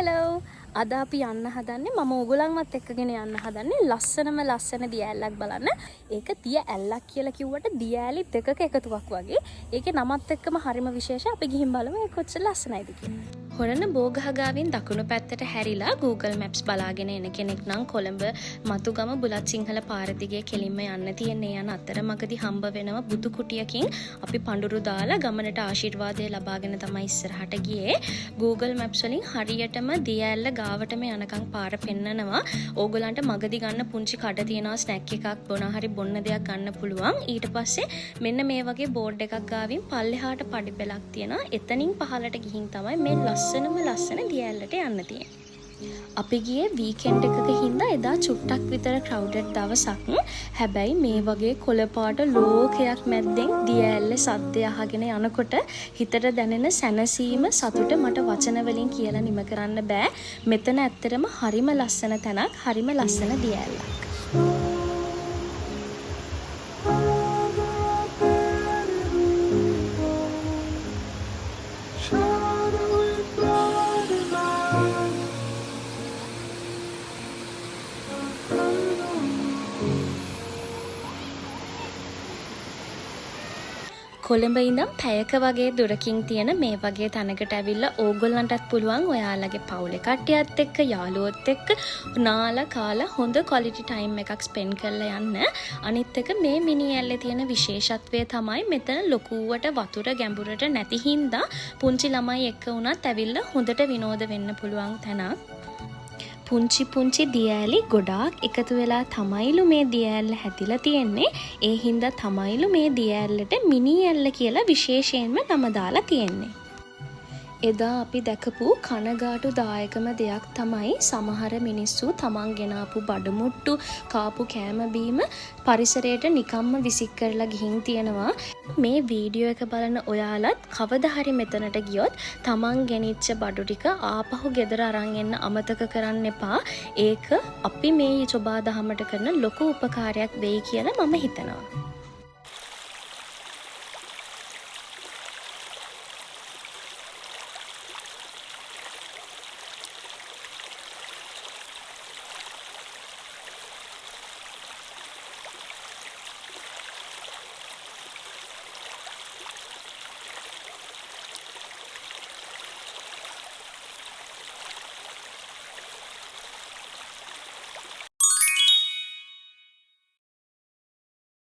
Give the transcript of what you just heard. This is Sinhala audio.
හෙලෝ අද අපි යන්න හදන්නේ මම ඕගොල්ලන්වත් එක්කගෙන යන්න හදන්නේ ලස්සන දිය ඇල්ලක් බලන්න. ඒක දිය ඇල්ලක් කියලා කිව්වට දිය ඇලි දෙකක එකතුවක් වගේ. ඒකේ නමත් එක්කම හරිම විශේෂ. අපි ගිහින් බලමු ඒක කොච්චර ලස්සනයිද කියලා. හොරණ බෝගහගාවින් දකුණු පැත්තට හැරිලා Google Maps බලාගෙන එන කෙනෙක් නම් කොළඹ මතුගම බුලත් සිංහල පාර දිගේ කෙලින්ම යන්න තියෙන්නේ. යන අතරමඟදී හම්බ වෙනවා බුදු කුටියකින් අපි පඳුරු දාලා ගමනට ආශිර්වාදය ලබාගෙන තමයි ඉස්සරහට ගියේ. Google Maps වලින් හරියටම දිය ඇල්ල ගාවටම යනකම් පාර පෙන්නනවා. ඕගොල්ලන්ට මගදී ගන්න පුංචි කඩ තියනවා ස්නැක් එකක් බොන හරි බොන්න දෙයක් ගන්න පුළුවන්. ඊට පස්සේ මෙන්න මේ වගේ බෝඩ් එකක් ගාවින් පල්ලෙහාට පඩි පෙලක් තියෙනවා. එතනින් පහළට ගිහින් තමයි මේ ලස්සන දිය ඇල්ලට යන්න තියෙන්නේ. අපි ගියේ වීකෙන්ඩ් එකක හින්දා එදා චුට්ටක් විතර ක්‍රවුඩඩ් දවසක්. හැබැයි මේ වගේ කොළපාට ලෝකයක් මැද්දෙන් දිය ඇල්ලේ සද්දය අහගෙන යනකොට හිතට දැනෙන සැනසීම සතුට මට වචන වලින් කියලා නිම කරන්න බෑ. මෙතන ඇත්තටම හරිම ලස්සන තැනක්, හරිම ලස්සන දිය ඇල්ලක්. කොළඹ ඉඳන් පැයක වගේ දුරකින් තියෙන මේ වගේ තැනකට ඇවිල්ලා ඕගොල්ලන්ටත් පුළුවන් ඔයාලගේ පවුලේ කට්ටියත් එක්ක යාළුවොත් එක්ක නාලා කාලා හොඳ ක්වොලිටි ටයිම් එකක් ස්පෙන්ඩ් කරලා යන්න. අනිත් එක මේ මිනි ඇල්ලේ තියෙන විශේෂත්වය තමයි මෙතන ලොකුවට වතුර ගැඹුරට නැති හින්දා පුංචි ළමයි එක්ක වුණත් ඇවිල්ලා හොඳට විනෝද වෙන්න පුළුවන් තැනක්. පුංචි දිය ඇලි ගොඩාක් එකතු වෙලා තමයිලු මේ දිය ඇල්ල හැදිලා තියෙන්නේ. ඒ හින්දා තමයිලු මේ දිය ඇල්ලට මිනි ඇල්ල කියලා විශේෂයෙන්ම නම දාලා තියෙන්නේ. එදා අපි දැකපු කනගාටු දායකම දෙයක් තමයි සමහර මිනිස්සු තමන් ගෙනාපු බඩමුට්ටු කාපු කෑම බීම පරිසරයට නිකම්ම විසික් කරලා ගිහින් තියෙනවා. මේ වීඩියෝ එක බලන ඔයාලත් කවදා හරි මෙතනට ගියොත් තමන් ගෙනිච්ච බඩු ටික ආපහු ගෙදර අරන් එන්න අමතක කරන්න එපා. ඒක අපි මේ සෝබා දහමට කරන ලොකු උපකාරයක් වෙයි කියලා මම හිතනවා.